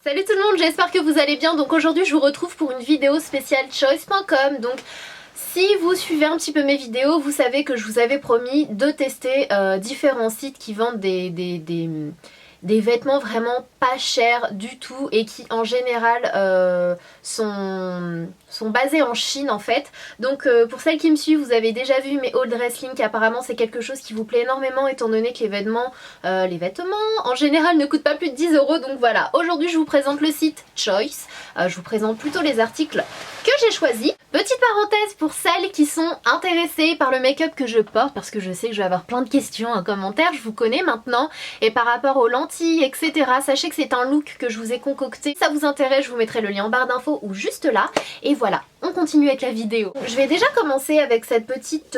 Salut tout le monde, j'espère que vous allez bien. Donc aujourd'hui je vous retrouve pour une vidéo spéciale choice.com. Donc si vous suivez un petit peu mes vidéos, vous savez que je vous avais promis de tester différents sites qui vendent des vêtements vraiment pas chers du tout et qui en général sont basés en Chine en fait. Donc pour celles qui me suivent, vous avez déjà vu mes haul dress link, apparemment c'est quelque chose qui vous plaît énormément étant donné que les vêtements en général ne coûtent pas plus de 10 €. Donc voilà, aujourd'hui je vous présente le site Choice, je vous présente plutôt les articles que j'ai choisis. Petite parenthèse pour celles qui sont intéressées par le make-up que je porte, parce que je sais que je vais avoir plein de questions en commentaire, je vous connais maintenant, et par rapport aux lentilles etc, sachez que c'est un look que je vous ai concocté. Si ça vous intéresse, je vous mettrai le lien en barre d'infos ou juste là. Et voilà, on continue avec la vidéo. Je vais déjà commencer avec cette petite...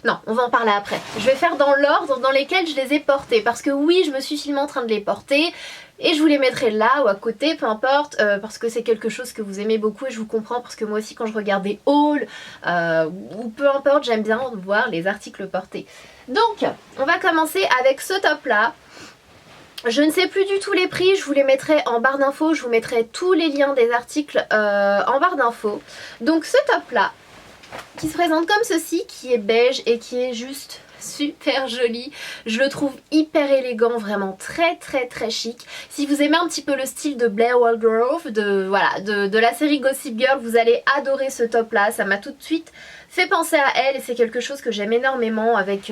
Non, on va en parler après. Je vais faire dans l'ordre dans lesquels je les ai portés, parce que oui, je me suis filmée en train de les porter. Et je vous les mettrai là ou à côté, peu importe, parce que c'est quelque chose que vous aimez beaucoup et je vous comprends, parce que moi aussi quand je regarde des hauls ou peu importe, j'aime bien voir les articles portés. Donc, on va commencer avec ce top là. Je ne sais plus du tout les prix, je vous les mettrai en barre d'infos, je vous mettrai tous les liens des articles en barre d'infos. Donc ce top là, qui se présente comme ceci, qui est beige et qui est juste super joli, je le trouve hyper élégant, vraiment très chic. Si vous aimez un petit peu le style de Blair Waldorf, de la série Gossip Girl, vous allez adorer ce top là. Ça m'a tout de suite fait penser à elle et c'est quelque chose que j'aime énormément, avec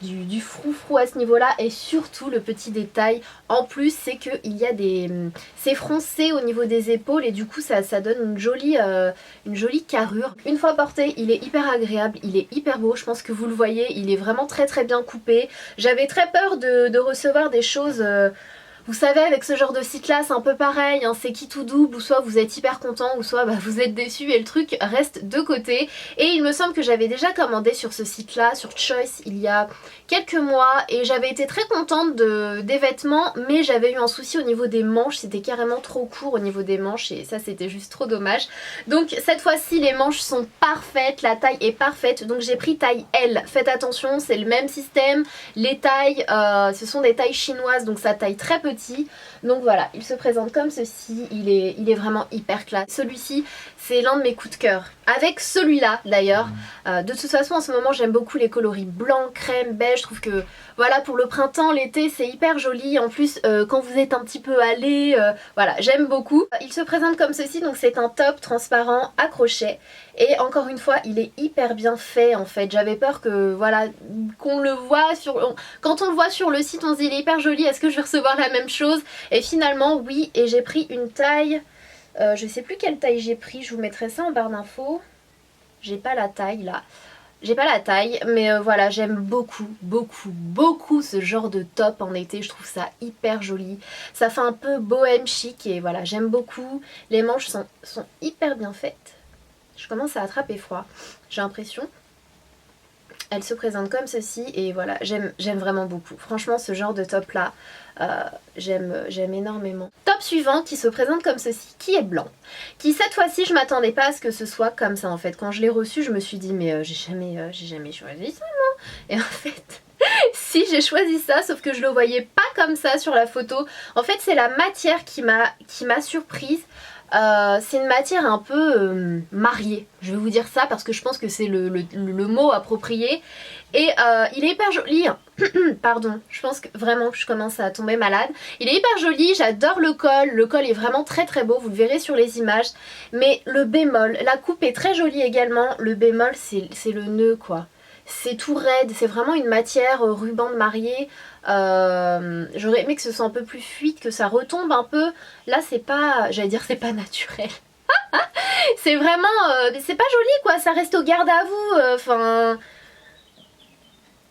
du froufrou à ce niveau là, et surtout le petit détail en plus, c'est qu'il y a des... c'est froncé au niveau des épaules et du coup ça donne une jolie carrure. Une fois porté, il est hyper agréable, il est hyper beau, je pense que vous le voyez, il est vraiment très bien coupé. J'avais très peur de recevoir des choses... Vous savez, avec ce genre de site là c'est un peu pareil, hein, c'est qui tout double, ou soit vous êtes hyper content ou soit vous êtes déçu et le truc reste de côté. Et il me semble que j'avais déjà commandé sur ce site là, sur Choice, il y a quelques mois, et j'avais été très contente des vêtements, mais j'avais eu un souci au niveau des manches, c'était carrément trop court au niveau des manches et ça c'était juste trop dommage. Donc cette fois-ci les manches sont parfaites, la taille est parfaite, donc j'ai pris taille L. Faites attention, c'est le même système, les tailles ce sont des tailles chinoises, donc ça taille très petit. Donc voilà, il se présente comme ceci, il est vraiment hyper classe. Celui-ci, c'est l'un de mes coups de cœur. Avec celui-là d'ailleurs, de toute façon en ce moment j'aime beaucoup les coloris blanc, crème, beige. Je trouve que voilà, pour le printemps, l'été c'est hyper joli. En plus quand vous êtes un petit peu allé, voilà, j'aime beaucoup. Il se présente comme ceci, donc c'est un top transparent à crochet. Et encore une fois, il est hyper bien fait en fait. J'avais peur que voilà, qu'on le voit sur... Quand on le voit sur le site, on se dit il est hyper joli, est-ce que je vais recevoir la même chose? Et finalement oui, et j'ai pris une taille... je sais plus quelle taille j'ai pris, je vous mettrai ça en barre d'infos. J'ai pas la taille là. J'ai pas la taille, mais voilà, j'aime beaucoup ce genre de top en été. Je trouve ça hyper joli. Ça fait un peu bohème chic et voilà, j'aime beaucoup. Les manches sont hyper bien faites. Je commence à attraper froid, j'ai l'impression. Elle se présente comme ceci et voilà, j'aime vraiment beaucoup. Franchement, ce genre de top là, j'aime énormément. Top suivant qui se présente comme ceci, qui est blanc. Qui cette fois-ci, je m'attendais pas à ce que ce soit comme ça en fait. Quand je l'ai reçu, je me suis dit mais j'ai jamais choisi ça moi. Et en fait... si, j'ai choisi ça, sauf que je le voyais pas comme ça sur la photo. En fait, c'est la matière qui m'a surprise. C'est une matière un peu mariée, je vais vous dire ça parce que je pense que c'est le mot approprié. Et il est hyper joli. Pardon, je pense que vraiment je commence à tomber malade. Il est hyper joli, j'adore le col est vraiment très beau, vous le verrez sur les images. Mais le bémol, la coupe est très jolie également, le bémol c'est le nœud quoi. C'est tout raide, c'est vraiment une matière ruban de mariée. J'aurais aimé que ce soit un peu plus fluide, que ça retombe un peu. Là c'est pas, j'allais dire c'est pas naturel. C'est vraiment, c'est pas joli quoi, ça reste au garde à vous, enfin...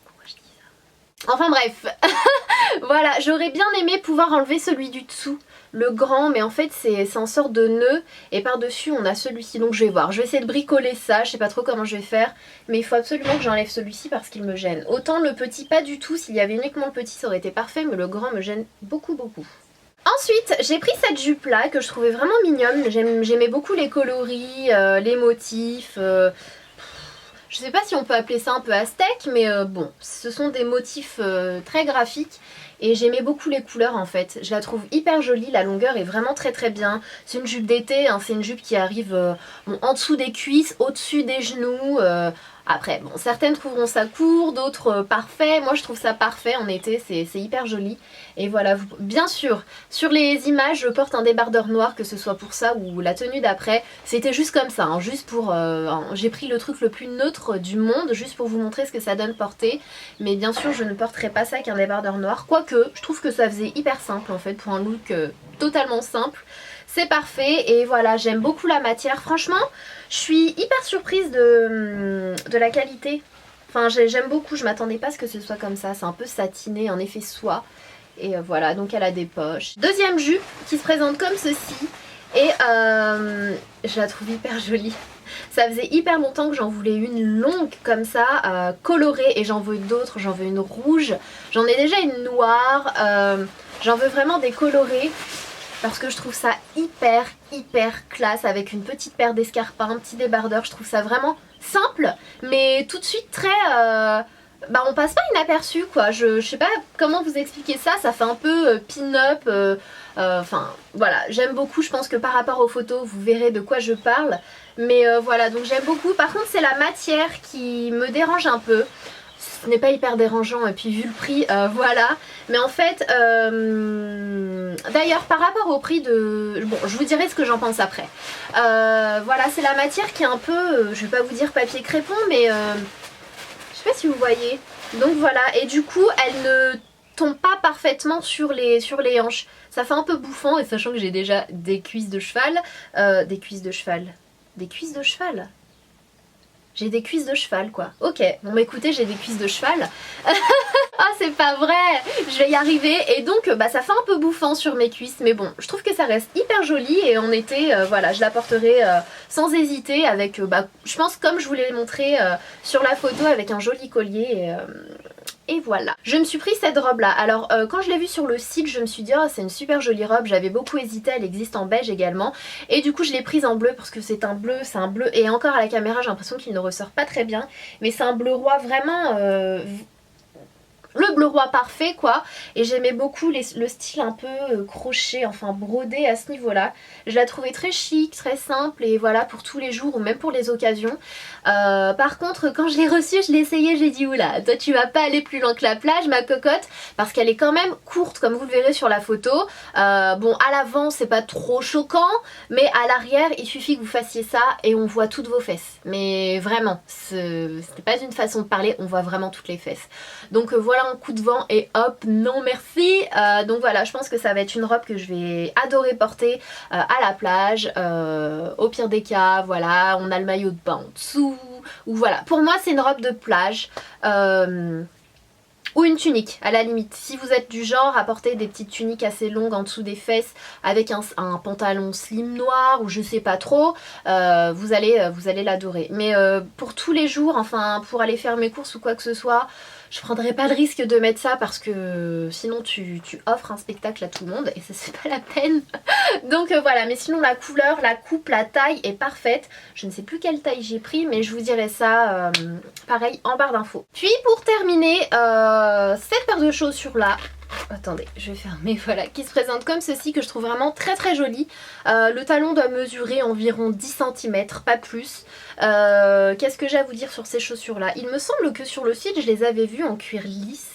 Pourquoi je dis ça? Enfin bref, voilà, j'aurais bien aimé pouvoir enlever celui du dessous, le grand, mais en fait c'est en sorte de nœud et par dessus on a celui-ci, donc je vais voir, je vais essayer de bricoler ça, je sais pas trop comment je vais faire, mais il faut absolument que j'enlève celui-ci parce qu'il me gêne. Autant le petit pas du tout, s'il y avait uniquement le petit ça aurait été parfait, mais le grand me gêne beaucoup. Ensuite j'ai pris cette jupe là que je trouvais vraiment mignonne, j'aimais beaucoup les coloris, les motifs, Je sais pas si on peut appeler ça un peu aztèque, mais bon, ce sont des motifs très graphiques. Et j'aimais beaucoup les couleurs en fait, je la trouve hyper jolie, la longueur est vraiment très très bien. C'est une jupe d'été, hein, c'est une jupe qui arrive bon, en dessous des cuisses, au-dessus des genoux. Après, bon, certaines trouveront ça court, d'autres parfait. Moi je trouve ça parfait en été, c'est hyper joli. Et voilà, bien sûr, sur les images je porte un débardeur noir, que ce soit pour ça ou la tenue d'après. C'était juste comme ça, hein, juste pour... j'ai pris le truc le plus neutre du monde, juste pour vous montrer ce que ça donne porter. Mais bien sûr je ne porterai pas ça avec un débardeur noir, quoique je trouve que ça faisait hyper simple en fait, pour un look totalement simple. C'est parfait et voilà, j'aime beaucoup la matière. Franchement, je suis hyper surprise de la qualité. Enfin, j'aime beaucoup, je m'attendais pas à ce que ce soit comme ça. C'est un peu satiné, en effet soie. Et voilà, donc elle a des poches. Deuxième jupe qui se présente comme ceci. Et je la trouve hyper jolie. Ça faisait hyper longtemps que j'en voulais une longue comme ça, colorée. Et j'en veux d'autres, j'en veux une rouge. J'en ai déjà une noire. J'en veux vraiment des colorées. Parce que je trouve ça hyper classe, avec une petite paire d'escarpins, un petit débardeur. Je trouve ça vraiment simple, mais tout de suite très... bah on passe pas inaperçu quoi. Je sais pas comment vous expliquer ça, ça fait un peu pin-up. Enfin voilà, j'aime beaucoup, je pense que par rapport aux photos vous verrez de quoi je parle. Mais voilà, donc j'aime beaucoup. Par contre c'est la matière qui me dérange un peu. Ce n'est pas hyper dérangeant et puis vu le prix, voilà. Mais en fait, d'ailleurs par rapport au prix de... Bon, je vous dirai ce que j'en pense après. Voilà, c'est la matière qui est un peu, je vais pas vous dire papier crépon, mais je sais pas si vous voyez. Donc voilà, et du coup, elle ne tombe pas parfaitement sur les hanches. Ça fait un peu bouffant, et sachant que j'ai déjà des cuisses de cheval. Des cuisses de cheval. Des cuisses de cheval. J'ai des cuisses de cheval quoi. Ok, bon bah écoutez, j'ai des cuisses de cheval. Ah c'est pas vrai, je vais y arriver. Et donc bah ça fait un peu bouffant sur mes cuisses. Mais bon, je trouve que ça reste hyper joli. Et en été, voilà, je la porterai sans hésiter avec, bah, je pense comme je vous l'ai montré sur la photo, avec un joli collier. Et voilà. Je me suis pris cette robe là. Alors quand je l'ai vue sur le site, je me suis dit oh c'est une super jolie robe. J'avais beaucoup hésité, elle existe en beige également. Et du coup je l'ai prise en bleu parce que c'est un bleu. Et encore à la caméra j'ai l'impression qu'il ne ressort pas très bien. Mais c'est un bleu roi vraiment... le bleu roi parfait quoi. Et j'aimais beaucoup le style un peu crochet, enfin brodé à ce niveau là. Je la trouvais très chic, très simple et voilà pour tous les jours ou même pour les occasions. Par contre quand je l'ai reçue, je l'ai essayé, j'ai dit oula, toi tu vas pas aller plus loin que la plage ma cocotte, parce qu'elle est quand même courte comme vous le verrez sur la photo. Bon à l'avant c'est pas trop choquant, mais à l'arrière il suffit que vous fassiez ça et on voit toutes vos fesses. Mais vraiment, ce n'est pas une façon de parler, on voit vraiment toutes les fesses. Donc voilà un coup de vent et hop, non merci. Donc voilà, je pense que ça va être une robe que je vais adorer porter à la plage. Au pire des cas, voilà, on a le maillot de bain en dessous. Ou voilà, pour moi c'est une robe de plage. Ou une tunique à la limite, si vous êtes du genre à porter des petites tuniques assez longues en dessous des fesses avec un pantalon slim noir ou je sais pas trop, vous allez l'adorer. Mais pour tous les jours, enfin pour aller faire mes courses ou quoi que ce soit, je prendrai pas le risque de mettre ça parce que sinon tu offres un spectacle à tout le monde et ça c'est pas la peine. Donc voilà, mais sinon la couleur, la coupe, la taille est parfaite. Je ne sais plus quelle taille j'ai pris mais je vous dirai ça pareil en barre d'infos. Puis pour terminer, cette paire de chaussures là, attendez je vais fermer, voilà, qui se présente comme ceci, que je trouve vraiment très jolie. Le talon doit mesurer environ 10 cm, pas plus. Qu'est-ce que j'ai à vous dire sur ces chaussures là? Il me semble que sur le site je les avais vues en cuir lisse.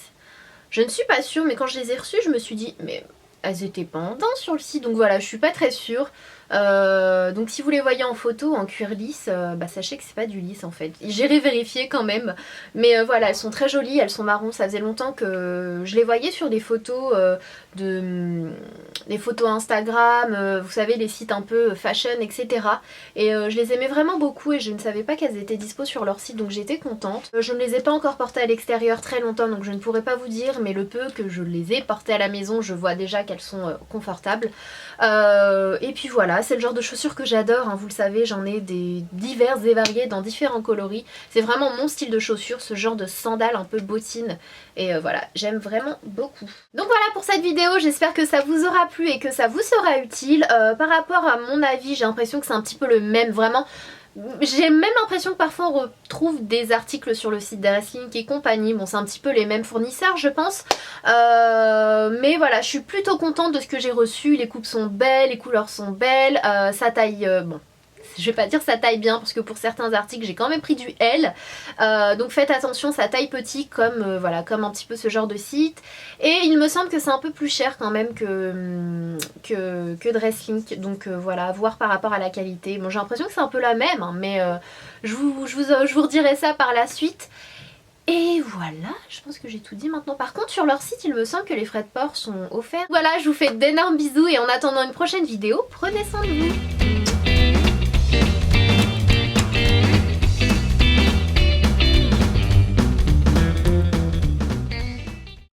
Je ne suis pas sûre mais quand je les ai reçues je me suis dit mais elles étaient pas en teint sur le site, donc voilà je suis pas très sûre. Donc si vous les voyez en photo en cuir lisse, bah sachez que c'est pas du lisse en fait. J'irai vérifier quand même. Mais voilà, elles sont très jolies, elles sont marron. Ça faisait longtemps que je les voyais sur des photos des photos Instagram, vous savez les sites un peu fashion etc. Et je les aimais vraiment beaucoup et je ne savais pas qu'elles étaient dispo sur leur site, donc j'étais contente. Je ne les ai pas encore portées à l'extérieur très longtemps, donc je ne pourrais pas vous dire, mais le peu que je les ai portées à la maison, je vois déjà qu'elles sont confortables. Et puis voilà, c'est le genre de chaussures que j'adore, hein, vous le savez, j'en ai des diverses et variées dans différents coloris. C'est vraiment mon style de chaussures, ce genre de sandales un peu bottines. Et voilà, j'aime vraiment beaucoup. Donc voilà pour cette vidéo, j'espère que ça vous aura plu et que ça vous sera utile. Par rapport à mon avis, j'ai l'impression que c'est un petit peu le même, vraiment. J'ai même l'impression que parfois on retrouve des articles sur le site d'Dresslink et compagnie. Bon, c'est un petit peu les mêmes fournisseurs, je pense. Mais voilà, je suis plutôt contente de ce que j'ai reçu. Les coupes sont belles, les couleurs sont belles. Ça taille... bon, je vais pas dire ça taille bien parce que pour certains articles j'ai quand même pris du L, donc faites attention, ça taille petit comme voilà, comme un petit peu ce genre de site. Et il me semble que c'est un peu plus cher quand même que Dresslink, donc voilà, à voir par rapport à la qualité. Bon, j'ai l'impression que c'est un peu la même, hein, mais je vous redirai ça par la suite. Et voilà, je pense que j'ai tout dit maintenant. Par contre, sur leur site, il me semble que les frais de port sont offerts. Voilà, je vous fais d'énormes bisous et en attendant une prochaine vidéo, prenez soin de vous.